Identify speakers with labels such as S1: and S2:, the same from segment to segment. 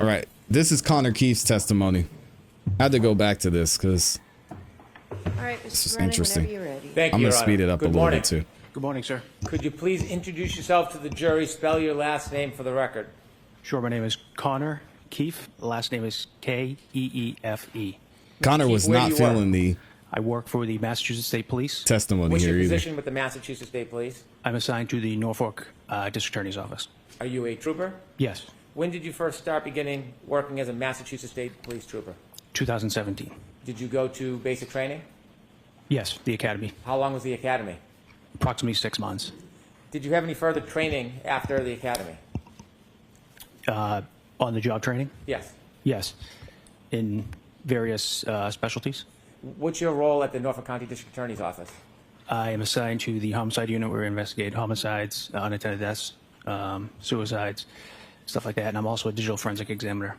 S1: All right. This is Connor Keefe's testimony. I had to go back to this because
S2: All right,
S1: this is
S2: Mr. Brennan,
S1: interesting.
S2: whenever you're ready.
S3: Thank you,
S1: I'm
S3: Your
S1: going to speed
S3: Honor.
S1: it up a
S3: Good
S1: little
S3: morning.
S1: bit too.
S4: Good morning, sir.
S3: Could you please introduce yourself to the jury, spell your last name for the record?
S4: Sure, my name is Connor Keefe. The last name is Keefe.
S1: Connor
S3: Keefe,
S1: was
S3: where
S1: not
S3: do you work?
S1: feeling the
S4: I work for the Massachusetts State Police.
S1: testimony
S3: What's
S1: here
S3: your
S1: either.
S3: position with the Massachusetts State Police?
S4: I'm assigned to the Norfolk District Attorney's Office.
S3: Are you a trooper?
S4: Yes,
S3: When did you first start beginning working as a Massachusetts State Police trooper?
S4: 2017.
S3: Did you go to basic training?
S4: Yes, the academy.
S3: How long was the academy?
S4: Approximately 6 months.
S3: Did you have any further training after the academy?
S4: On the job training?
S3: Yes.
S4: Yes, in various specialties.
S3: What's your role at the Norfolk County District Attorney's Office?
S4: I am assigned to the homicide unit where we investigate homicides, unattended deaths, suicides, stuff like that. And I'm also a digital forensic examiner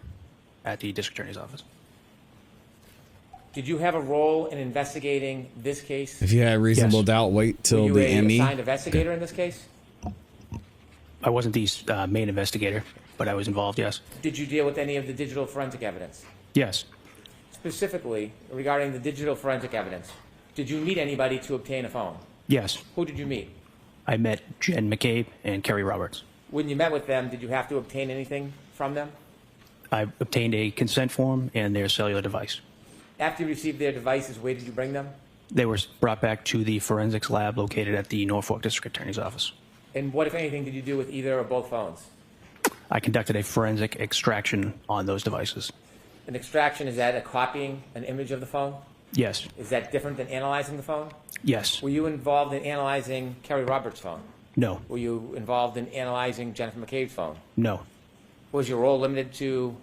S4: at the District Attorney's Office.
S3: Did you have a role in investigating this case?
S1: If you had reasonable
S4: Yes.
S1: doubt, wait
S3: Were
S1: till
S3: you
S1: the
S3: a
S1: ME.
S3: assigned investigator in this case?
S4: I wasn't the main investigator, but I was involved, yes.
S3: Did you deal with any of the digital forensic evidence?
S4: Yes.
S3: Specifically, regarding the digital forensic evidence, did you meet anybody to obtain a phone?
S4: Yes.
S3: Who did you meet?
S4: I met Jen McCabe and Kerry Roberts.
S3: When you met with them, did you have to obtain anything from them?
S4: I obtained a consent form and their cellular device.
S3: After you received their devices, where did you bring them?
S4: They were brought back to the forensics lab located at the Norfolk District Attorney's Office.
S3: And what, if anything, did you do with either or both phones?
S4: I conducted a forensic extraction on those devices.
S3: An extraction, is that a copying an image of the phone?
S4: Yes.
S3: Is that different than analyzing the phone?
S4: Yes.
S3: Were you involved in analyzing Kerry Roberts' phone?
S4: No.
S3: Were you involved in analyzing Jennifer McCabe's phone?
S4: No.
S3: Was your role limited to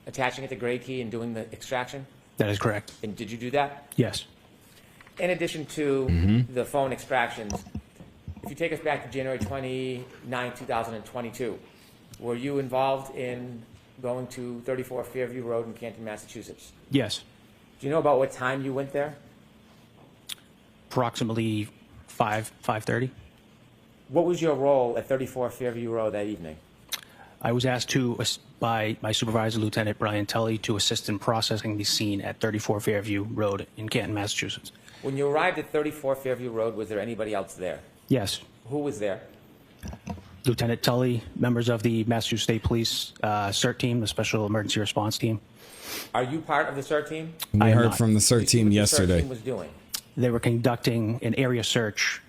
S3: attaching it to grade key and doing the extraction?
S4: That is correct.
S3: And did you do that?
S4: Yes.
S3: In addition to the phone extractions, if you take us back to January 29, 2022, were you involved in going to 34 Fairview Road in Canton, Massachusetts?
S4: Yes.
S3: Do you know about what time you went there?
S4: Approximately 5:30.
S3: What was your role at 34 Fairview Road that evening?
S4: I was asked by my supervisor, Lieutenant Brian Tully, to assist in processing the scene at 34 Fairview Road in Canton, Massachusetts.
S3: When you arrived at 34 Fairview Road, was there anybody else there?
S4: Yes.
S3: Who was there?
S4: Lieutenant Tully, members of the Massachusetts State Police CERT team, the Special Emergency Response Team.
S3: Are you part of the CERT team?
S1: We
S4: I am
S1: heard
S4: not.
S1: from the CERT
S3: You see
S1: team
S3: what the CERT
S1: yesterday.
S3: team was doing.
S4: They were conducting an area search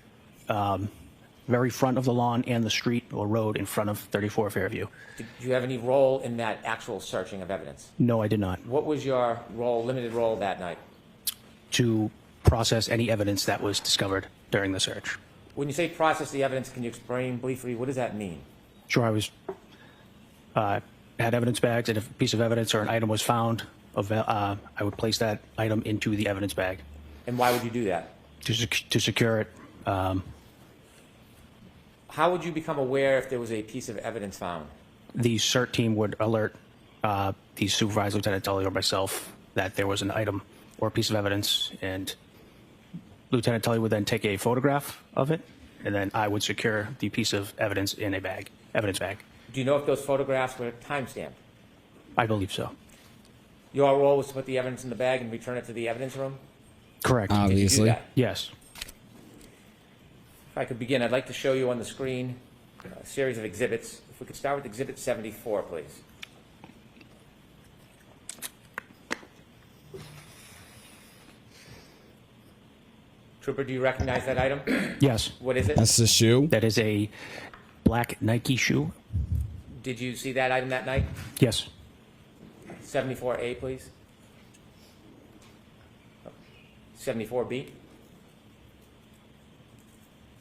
S4: very front of the lawn and the street or road in front of 34 Fairview.
S3: Did you have any role in that actual searching of evidence?
S4: No, I did not.
S3: What was your role, limited role that night?
S4: To process any evidence that was discovered during the search.
S3: When you say process the evidence, can you explain briefly what does that mean?
S4: Sure, I was had evidence bags, and if a piece of evidence or an item was found, I would place that item into the evidence bag
S3: And why would you do that?
S4: to secure it.
S3: How would you become aware if there was a piece of evidence found?
S4: The CERT team would alert the supervisor, Lieutenant Tully, or myself that there was an item or a piece of evidence, and Lieutenant Tully would then take a photograph of it, and then I would secure the piece of evidence in a bag, evidence bag.
S3: Do you know if those photographs were time-stamped?
S4: I believe so.
S3: Your role was to put the evidence in the bag and return it to the evidence room?
S4: Correct.
S3: Did you do
S1: Obviously.
S3: that?
S4: Yes.
S3: If I could begin, I'd like to show you on the screen a series of exhibits. If we could start with Exhibit 74, please. Trooper, do you recognize that item?
S4: Yes.
S3: What is it?
S1: That's the shoe.
S4: That is a black Nike shoe.
S3: Did you see that item that night?
S4: Yes.
S3: 74A, please. 74B.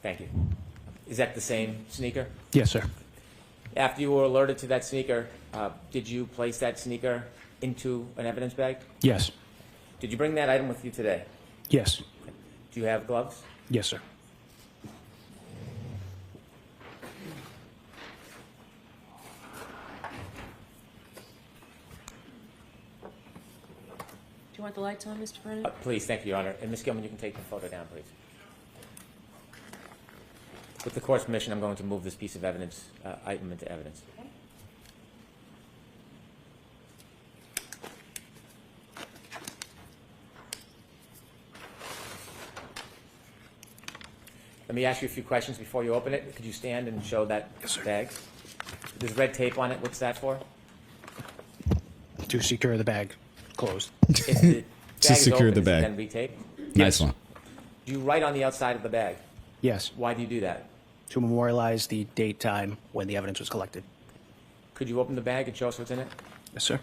S3: Thank you. Is that the same sneaker?
S4: Yes, sir.
S3: After you were alerted to that sneaker, did you place that sneaker into an evidence bag?
S4: Yes.
S3: Did you bring that item with you today?
S4: Yes.
S3: Do you have gloves?
S4: Yes, sir.
S2: Do you want the lights on, Mr. Brennan?
S3: Please, thank you, Your Honor. And Ms. Gilman, you can take the photo down, please. With the court's permission, I'm going to move this piece of evidence, item into evidence. me ask you a few questions before you open it. Could you stand and show that
S4: Yes, sir.
S3: bag? There's red tape on it. What's that for?
S4: To secure the bag closed.
S3: If the bag
S1: To
S3: is
S1: secure
S3: open,
S1: the
S3: is it
S1: bag.
S3: then retaped?
S1: Nice one.
S3: Do you write on the outside of the bag?
S4: Yes,
S3: Why do you do that?
S4: to memorialize the date, time when the evidence was collected.
S3: Could you open the bag and show us what's in it?
S4: Yes, sir.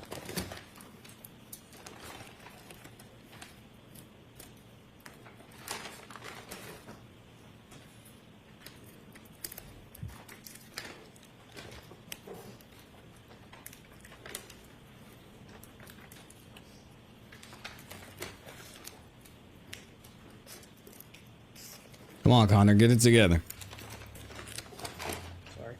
S1: Come on, Connor, get it together.
S4: Sorry.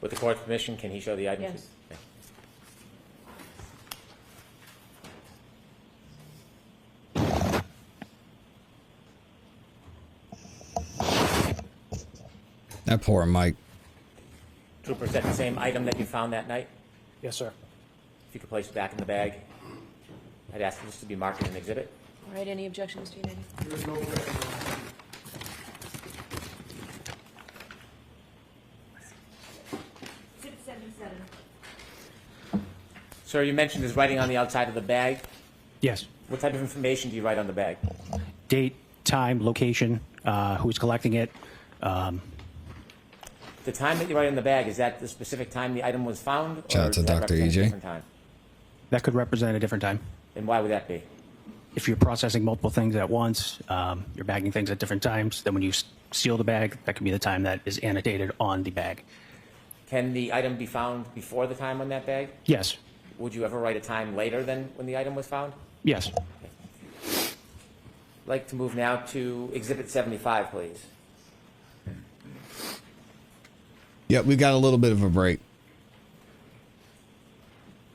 S3: With the court's permission, can he show the items?
S2: Yes.
S3: Okay.
S1: That poor Mike.
S3: Trooper, is that the same item that you found that night?
S4: Yes, sir.
S3: If you could place it back in the bag. I'd ask this to be marked as an exhibit.
S2: All right, any objections to any?
S3: Sir, you mentioned there's writing on the outside of the bag.
S4: Yes.
S3: What type of information do you write on the bag?
S4: Date, time, location, who's collecting it.
S3: The time that you write in the bag, is that the specific time the item was found?
S1: Shout out
S3: or
S1: to
S3: does that
S1: Dr.
S3: represent a
S1: EJ.
S3: different time?
S4: That could represent a different time.
S3: And why would that be?
S4: If you're processing multiple things at once, you're bagging things at different times, then when you seal the bag, that could be the time that is annotated on the bag.
S3: Can the item be found before the time on that bag?
S4: Yes.
S3: Would you ever write a time later than when the item was found?
S4: Yes.
S3: I'd like to move now to Exhibit 75, please.
S1: Yep, we got a little bit of a break.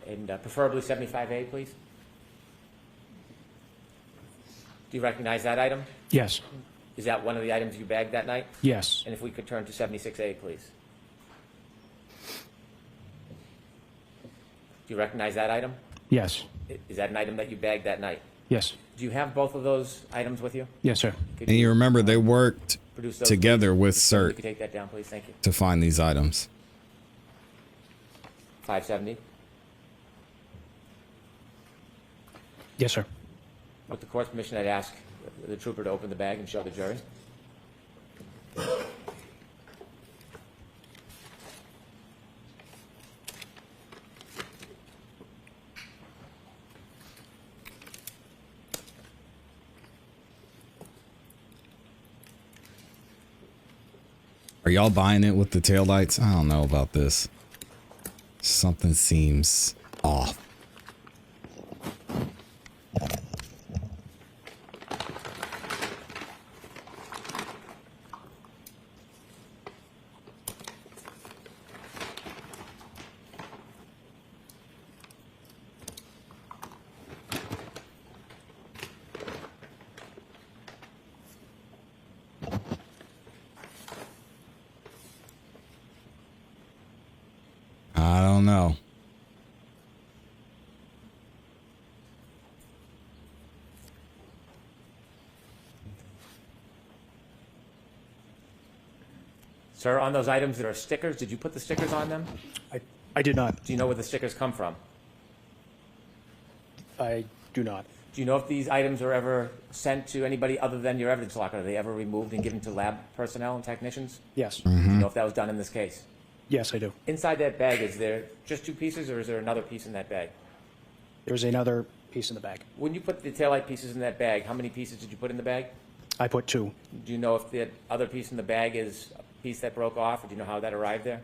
S3: And preferably 75A, please. Do you recognize that item?
S4: Yes.
S3: Is that one of the items you bagged that night?
S4: Yes.
S3: And if we could turn to 76A, please. Do you recognize that item?
S4: Yes.
S3: Is that an item that you bagged that night?
S4: Yes.
S3: Do you have both of those items with you?
S4: Yes, sir.
S3: Could
S1: And you remember they worked
S3: produce those,
S1: together
S3: please?
S1: with
S3: If you
S1: CERT
S3: could take that down, please. Thank you.
S1: to find these items.
S3: 570.
S4: Yes, sir.
S3: With the court's permission, I'd ask the trooper to open the bag and show the jury.
S1: Are y'all buying it with the taillights? I don't know about this. Something seems off. I don't know.
S3: Sir, on those items that are stickers, did you put the stickers on them?
S4: I did not.
S3: Do you know where the stickers come from?
S4: I do not.
S3: Do you know if these items are ever sent to anybody other than your evidence locker? Are they ever removed and given to lab personnel and technicians?
S4: Yes.
S3: Do you know if that was done in this case?
S4: Yes, I do.
S3: Inside that bag, is there just two pieces or is there another piece in that bag?
S4: There's another piece in the bag.
S3: When you put the taillight pieces in that bag, how many pieces did you put in the bag?
S4: I put 2.
S3: Do you know if the other piece in the bag is a piece that broke off, or do you know how that arrived there?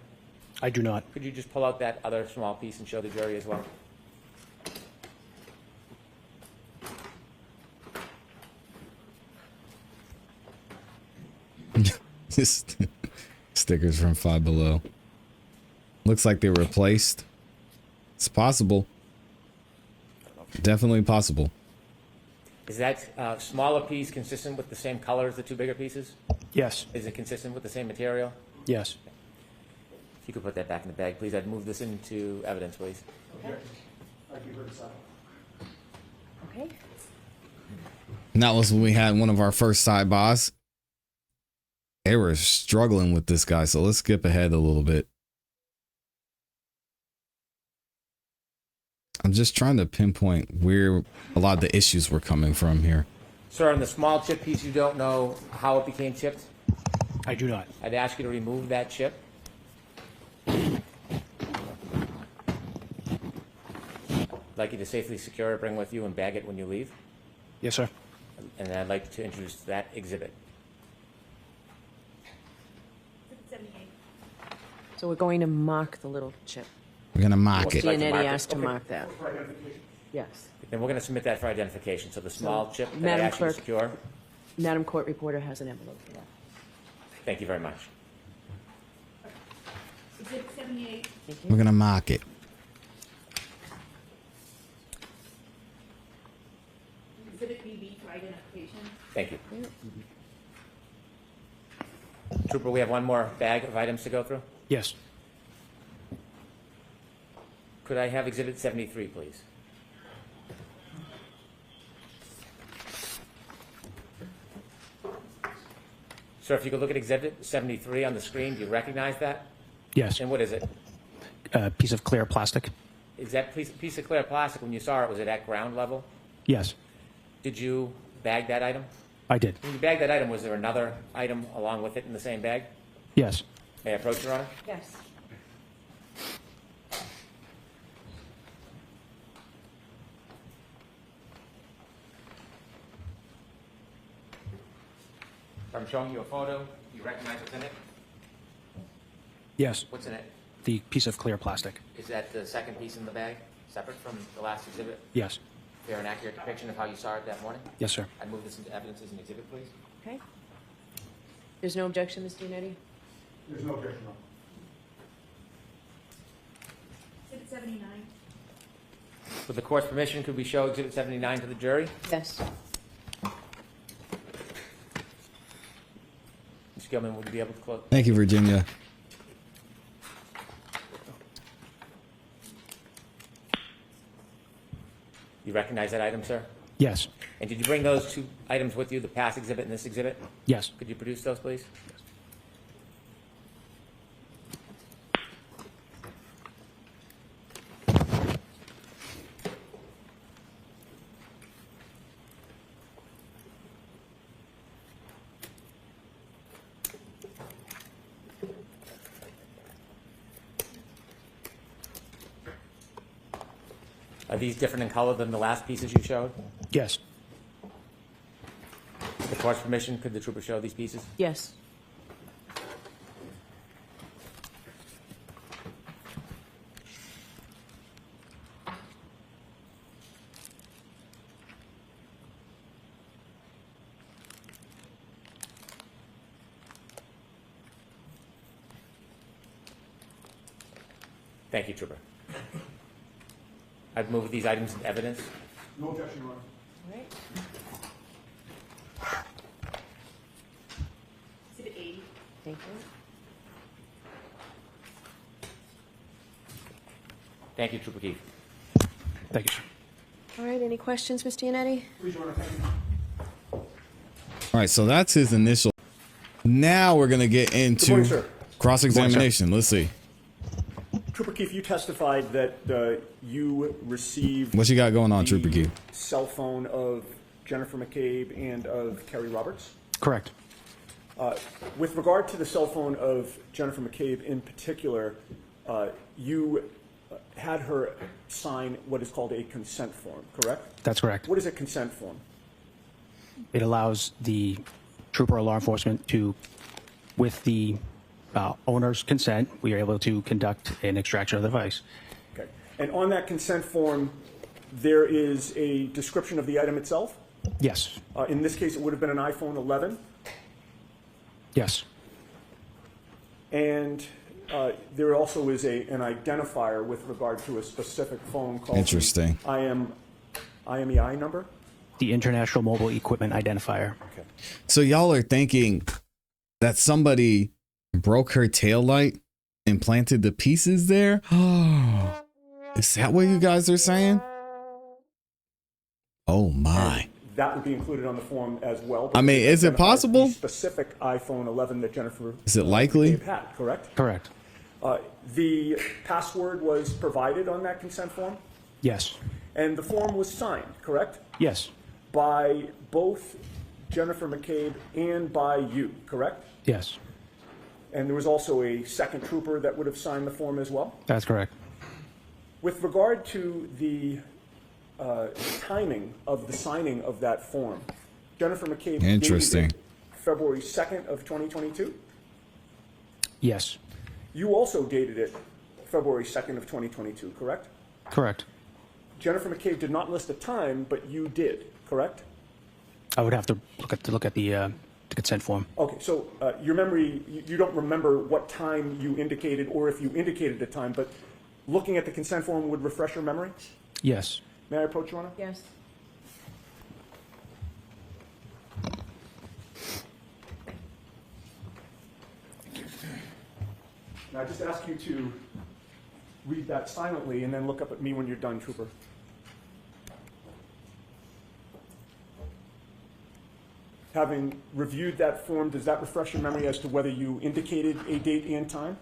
S4: I do not.
S3: Could you just pull out that other small piece and show the jury as well?
S1: Just stickers from Five Below. Looks like they were replaced. It's possible. Definitely possible.
S3: Is that smaller piece consistent with the same color as the two bigger pieces?
S4: Yes.
S3: Is it consistent with the same material?
S4: Yes.
S3: If you could put that back in the bag, please. I'd move this into evidence, please.
S2: Okay.
S1: And that was when we had one of our first sidebars. They were struggling with this guy, so let's skip ahead a little bit. I'm just trying to pinpoint where a lot of the issues were coming from here.
S3: Sir, on the small chip piece, you don't know how it became chipped?
S4: I do not.
S3: I'd ask you to remove that chip. I'd like you to safely secure it, bring it with you, and bag it when you leave.
S4: Yes, sir.
S3: And then I'd like to introduce that exhibit.
S2: So we're going to mark the little chip.
S1: We're going to mock it.
S3: Like to
S2: Gianetti
S3: mark it?
S2: asked to
S3: Okay.
S2: mark that. Yes.
S3: Then we're going to submit that for identification. So the small chip that I
S2: Madam
S3: asked you to
S2: Clerk.
S3: secure.
S2: Madam Court Reporter has an envelope for that.
S3: Thank you very much.
S5: Exhibit 78.
S1: We're going to mock it.
S5: Exhibit BB for identification.
S3: Thank you. Trooper, we have one more bag of items to go through.
S4: Yes.
S3: Could I have Exhibit 73, please? Sir, if you could look at Exhibit 73 on the screen, do you recognize that?
S4: Yes.
S3: And what is it?
S4: A piece of clear plastic.
S3: Is that piece of clear plastic, when you saw it, was it at ground level?
S4: Yes.
S3: Did you bag that item?
S4: I did.
S3: When you bagged that item, was there another item along with it in the same bag?
S4: Yes.
S3: May I approach, Your Honor?
S2: Yes.
S3: If I'm showing you a photo, do you recognize what's in it?
S4: Yes.
S3: What's in it?
S4: The piece of clear plastic.
S3: Is that the second piece in the bag, separate from the last exhibit?
S4: Yes.
S3: Fair and accurate depiction of how you saw it that morning?
S4: Yes, sir.
S3: I'd move this into evidence as an exhibit, please.
S2: Okay. There's no objection, Ms. Gianetti?
S6: There's no objection, no.
S5: Exhibit 79.
S3: With the court's permission, could we show Exhibit 79 to the jury?
S2: Yes.
S3: Ms. Gilman, would you be able to close?
S1: Thank you, Virginia.
S3: You recognize that item, sir?
S4: Yes.
S3: And did you bring those two items with you, the past exhibit and this exhibit?
S4: Yes.
S3: Could you produce those, please? Are these different in color than the last pieces you showed?
S4: Yes.
S3: With the court's permission, could the trooper show these pieces?
S2: Yes.
S3: Thank you, trooper. I'd move these items into evidence.
S6: No objection, Your Honor.
S2: All right.
S5: Exhibit 80.
S2: Thank you.
S3: Thank you, Trooper Keefe.
S4: Thank you, sir.
S2: All right, any questions, Ms. Gianetti?
S6: Please, Your Honor, thank you.
S1: All right, so that's his initial. Now we're going to get into
S6: morning, sir.
S1: cross-examination. Let's see.
S6: Trooper Keefe, you testified that you received
S1: What you got going on,
S6: the
S1: Trooper Keefe?
S6: cell phone of Jennifer McCabe and of Kerry Roberts.
S4: Correct.
S6: With regard to the cell phone of Jennifer McCabe in particular, you had her sign what is called a consent form, correct?
S4: That's correct.
S6: What is a consent form?
S4: It allows the trooper or law enforcement to, with the owner's consent, we are able to conduct an extraction of the device.
S6: Okay. And on that consent form, there is a description of the item itself.
S4: Yes.
S6: In this case, it would have been an iPhone 11.
S4: Yes.
S6: And there also is an identifier with regard to a specific phone called
S1: Interesting.
S6: I am IMEI number?
S4: The International Mobile Equipment Identifier.
S6: Okay.
S1: So y'all are thinking that somebody broke her tail light and planted the pieces there? Is that what you guys are saying? Oh my.
S6: That would be included on the form as well.
S1: I mean, is it
S6: identifies
S1: possible?
S6: the specific iPhone 11 that Jennifer
S1: Is it likely?
S6: McCabe had, correct?
S4: Correct.
S6: The password was provided on that consent form,
S4: Yes.
S6: and the form was signed, correct?
S4: Yes.
S6: By both Jennifer McCabe and by you, correct?
S4: Yes.
S6: And there was also a second trooper that would have signed the form as well?
S4: That's correct.
S6: With regard to the timing of the signing of that form, Jennifer McCabe
S1: Interesting.
S6: dated it February 2nd of 2022.
S4: Yes.
S6: You also dated it February 2nd of 2022, correct?
S4: Correct.
S6: Jennifer McCabe did not list a time, but you did, correct?
S4: I would have to look at the consent form.
S6: Okay, so your memory, you don't remember what time you indicated or if you indicated the time, but looking at the consent form would refresh your memory?
S4: Yes.
S6: May I approach, Your Honor?
S2: Yes.
S6: Now, I just ask you to read that silently and then look up at me when you're done, Trooper. Having reviewed that form, does that refresh your memory as to whether you indicated a date and time?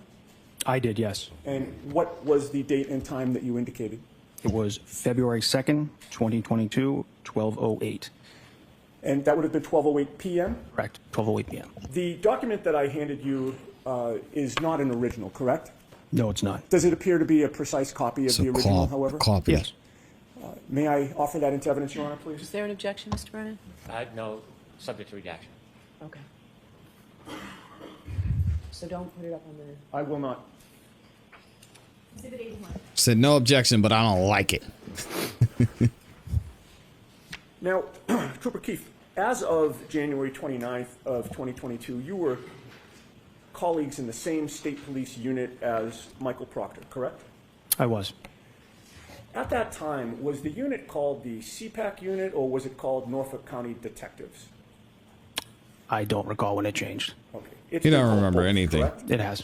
S4: I did, yes.
S6: And what was the date and time that you indicated?
S4: It was February 2nd, 2022, 12:08.
S6: And that would have been 12:08 p.m.?
S4: Correct. 12:08 p.m.
S6: The document that I handed you is not an original, correct?
S4: No, it's not.
S6: Does it appear to be a precise copy of
S1: So
S6: the original, however?
S1: copy.
S4: Yes.
S6: May I offer that into evidence, Your Honor, please?
S2: Is there an objection, Mr. Brennan?
S3: No, subject to redaction.
S2: Okay. So don't put it up on the,
S6: I will not.
S5: Exhibit 81.
S1: Said no objection, but I don't like it.
S6: Now, Trooper Keefe, as of January 29th of 2022, you were colleagues in the same state police unit as Michael Proctor, correct?
S4: I was.
S6: At that time, was the unit called the CPAC unit or was it called Norfolk County Detectives?
S4: I don't recall when it changed.
S6: Okay. It's
S1: You
S6: been
S1: don't
S6: called
S1: remember
S6: both,
S1: anything.
S6: correct?
S4: It has.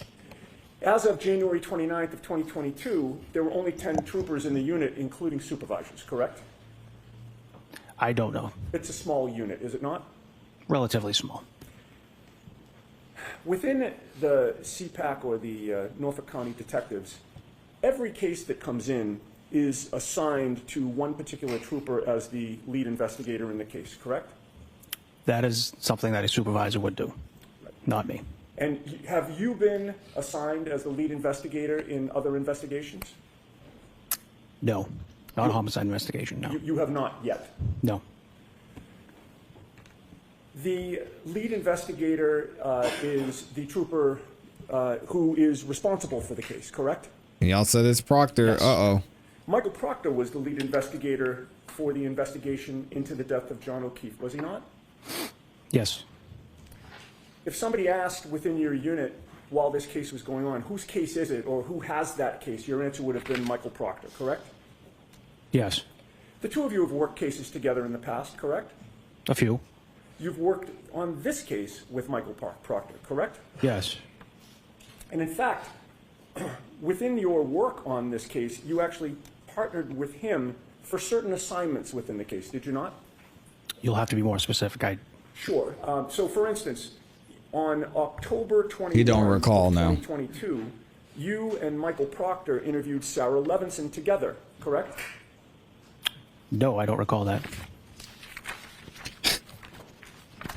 S6: As of January 29th of 2022, there were only 10 troopers in the unit, including supervisors, correct?
S4: I don't know.
S6: It's a small unit, is it not?
S4: Relatively small.
S6: Within the CPAC or the Norfolk County Detectives, every case that comes in is assigned to one particular trooper as the lead investigator in the case, correct?
S4: That is something that a supervisor would do, not me.
S6: And have you been assigned as the lead investigator in other investigations?
S4: No. Not a homicide investigation, no.
S6: You have not yet.
S4: No.
S6: The lead investigator is the trooper who is responsible for the case, correct?
S1: Y'all said it's Proctor.
S4: Yes.
S1: Uh-oh.
S6: Michael Proctor was the lead investigator for the investigation into the death of John O'Keefe, was he not?
S4: Yes.
S6: If somebody asked within your unit while this case was going on, whose case is it or who has that case, your answer would have been Michael Proctor, correct?
S4: Yes.
S6: The two of you have worked cases together in the past, correct?
S4: A few.
S6: You've worked on this case with Michael Proctor, correct?
S4: Yes.
S6: And in fact, within your work on this case, you actually partnered with him for certain assignments within the case, did you not?
S4: You'll have to be more specific.
S6: Sure. So for instance, on October 21,
S1: You don't recall now.
S6: 2022, you and Michael Proctor interviewed Sarah Levinson together, correct?
S4: No, I don't recall that.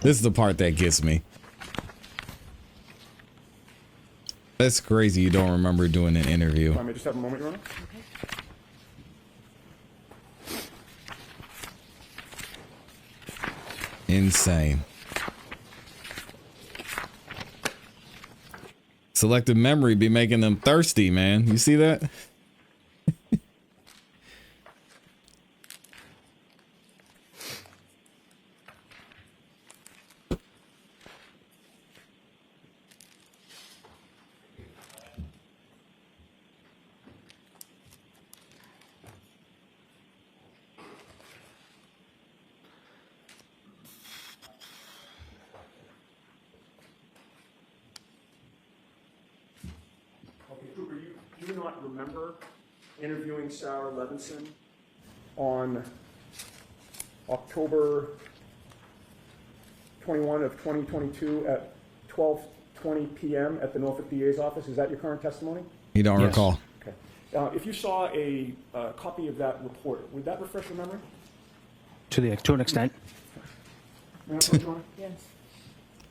S1: This is the part that gets me. That's crazy you don't remember doing an interview.
S6: I may just have a moment, Your Honor.
S1: Insane. Selective memory be making them thirsty, man. You see that?
S6: you not remember interviewing Sarah Levinson on October 21 of 2022 at 12:20 p.m. at the Norfolk DA's office? Is that your current testimony?
S1: You don't
S4: Yes.
S1: recall.
S6: Okay. If you saw a copy of that report, would that refresh your memory?
S4: To an extent.
S6: May I approach, Your Honor?
S2: Yes.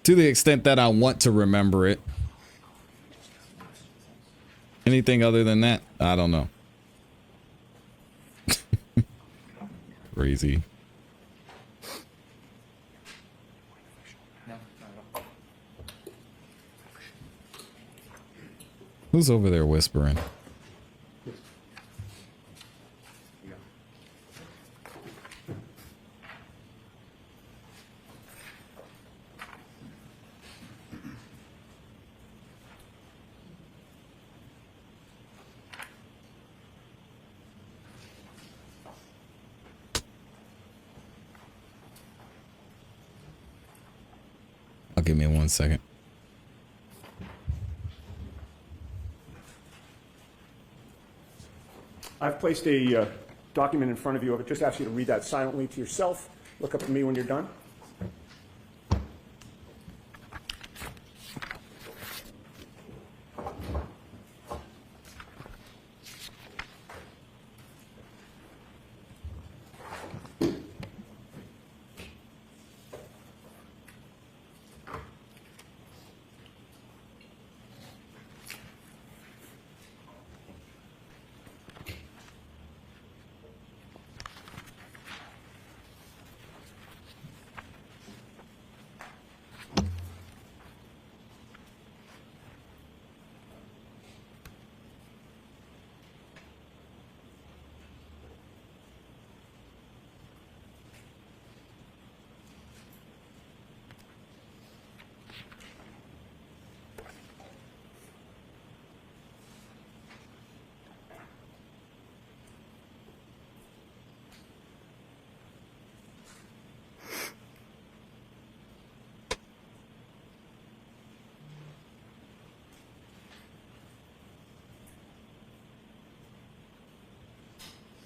S1: To the extent that I want to remember it. Anything other than that, I don't know. Crazy. Who's over there whispering? Give me 1 second.
S6: I've placed a document in front of you. I would just ask you to read that silently to yourself. Look up at me when you're done.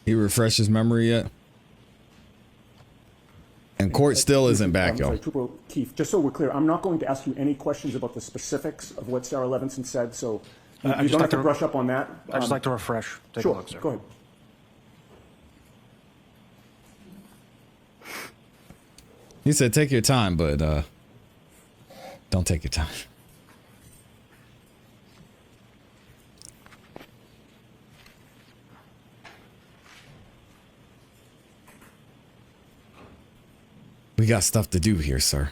S1: He refreshed his memory yet? And court still isn't back,
S6: I'm
S1: y'all.
S6: sorry, Trooper Keefe, just so we're clear, I'm not going to ask you any questions about the specifics of what Sarah Levinson said, so you
S4: I'd just
S6: don't
S4: like
S6: have to
S4: to-
S6: brush up on that.
S4: I'd just like to refresh. Take a
S6: Sure,
S4: look, sir.
S6: go ahead.
S1: He said, take your time, but don't take your time. We got stuff to do here, sir.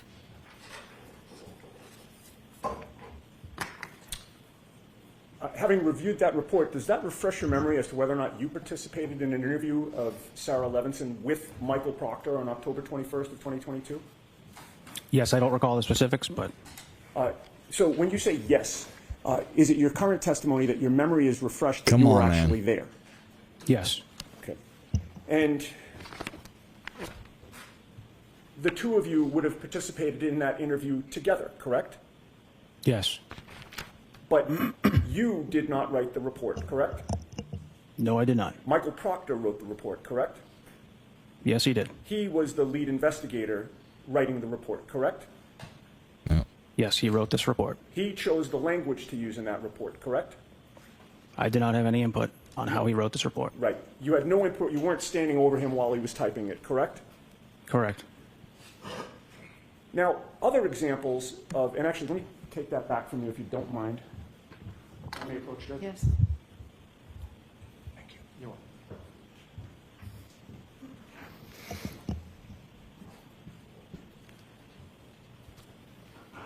S6: Having reviewed that report, does that refresh your memory as to whether or not you participated in an interview of Sarah Levinson with Michael Proctor on October 21st of 2022?
S4: Yes, I don't recall the specifics, but
S6: So when you say yes, is it your current testimony that your memory is refreshed that
S1: Come
S6: you were
S1: on, man.
S6: actually there?
S4: yes.
S6: Okay. And the two of you would have participated in that interview together, correct?
S4: Yes.
S6: But you did not write the report, correct?
S4: No, I did not.
S6: Michael Proctor wrote the report, correct?
S4: Yes, he did.
S6: He was the lead investigator writing the report, correct?
S4: Yes, he wrote this report.
S6: He chose the language to use in that report, correct?
S4: I did not have any input on how he wrote this report.
S6: Right. You had no input. You weren't standing over him while he was typing it, correct?
S4: Correct.
S6: Now, other examples of, and actually, let me take that back from you if you don't mind. May I approach Judge?
S2: Yes.
S6: Thank you. You're welcome.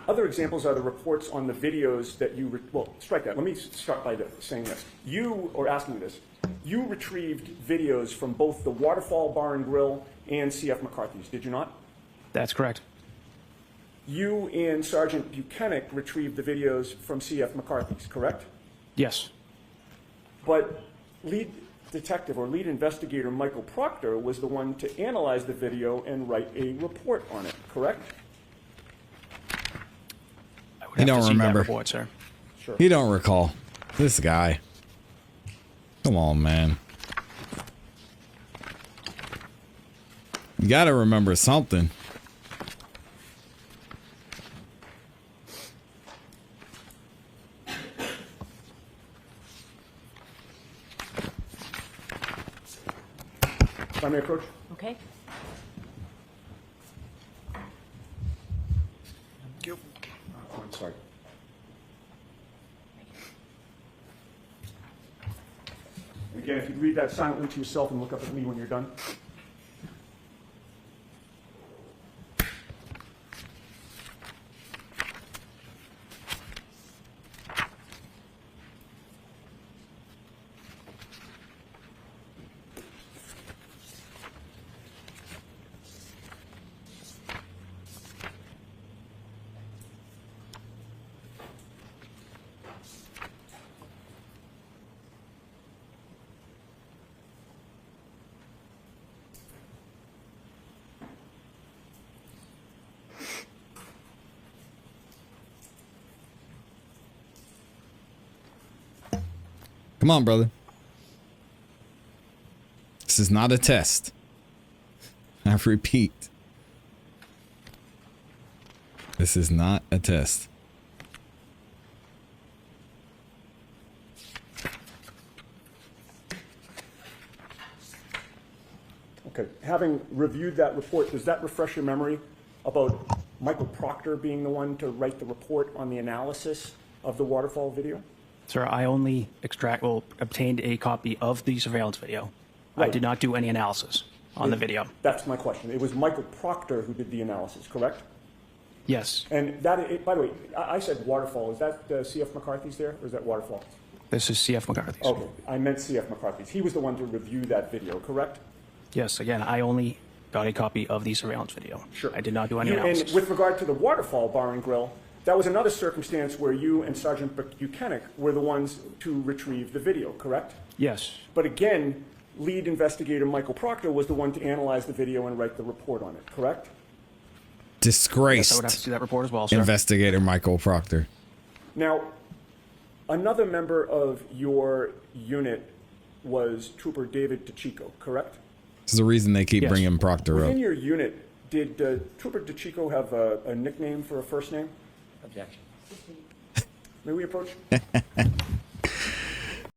S6: Other examples are the reports on the videos that you, well, strike that. Let me start by saying this. You, or asking you this, you retrieved videos from both the Waterfall Bar and Grill and C.F. McCarthy's, did you not?
S4: That's correct.
S6: You and Sergeant Buchanan retrieved the videos from C.F. McCarthy's, correct?
S4: Yes.
S6: But lead detective or lead investigator Michael Proctor was the one to analyze the video and write a report on it, correct?
S4: I would
S1: You
S4: have
S1: don't
S4: to see
S1: remember.
S4: that report, sir.
S6: Sure.
S1: You don't recall. This guy. Come on, man. You gotta remember something.
S6: If I may approach?
S2: Okay.
S6: Oh, I'm sorry. Again, if you read that silently to yourself and look up at me when you're done.
S1: Come on, brother. This is not a test. I repeat. This is not a test.
S6: Okay. Having reviewed that report, does that refresh your memory about Michael Proctor being the one to write the report on the analysis of the waterfall video?
S4: Sir, I only obtained a copy of the surveillance video. I
S6: Right.
S4: did not do any analysis on the video.
S6: That's my question. It was Michael Proctor who did the analysis, correct?
S4: Yes,
S6: And that, by the way, I said waterfall. Is that C.F. McCarthy's there, or is that waterfall?
S4: this is C.F. McCarthy's.
S6: Okay, I meant C.F. McCarthy's. He was the one to review that video, correct?
S4: Yes, again, I only got a copy of the surveillance video.
S6: Sure.
S4: I did not do any
S6: And
S4: analysis.
S6: with regard to the waterfall bar and grill, that was another circumstance where you and Sergeant Buchanan were the ones to retrieve the video, correct?
S4: Yes,
S6: But again, lead investigator Michael Proctor was the one to analyze the video and write the report on it, correct?
S4: yes, I would have to
S1: Disgraced
S4: see that report as well, sir.
S1: investigator Michael Proctor.
S6: Now, another member of your unit was Trooper David DeChico, correct?
S1: This is the reason they keep
S4: Yes.
S1: bringing Proctor up.
S6: Within your unit, did Trooper DeChico have a nickname for a first name?
S3: Objection.
S6: May we approach?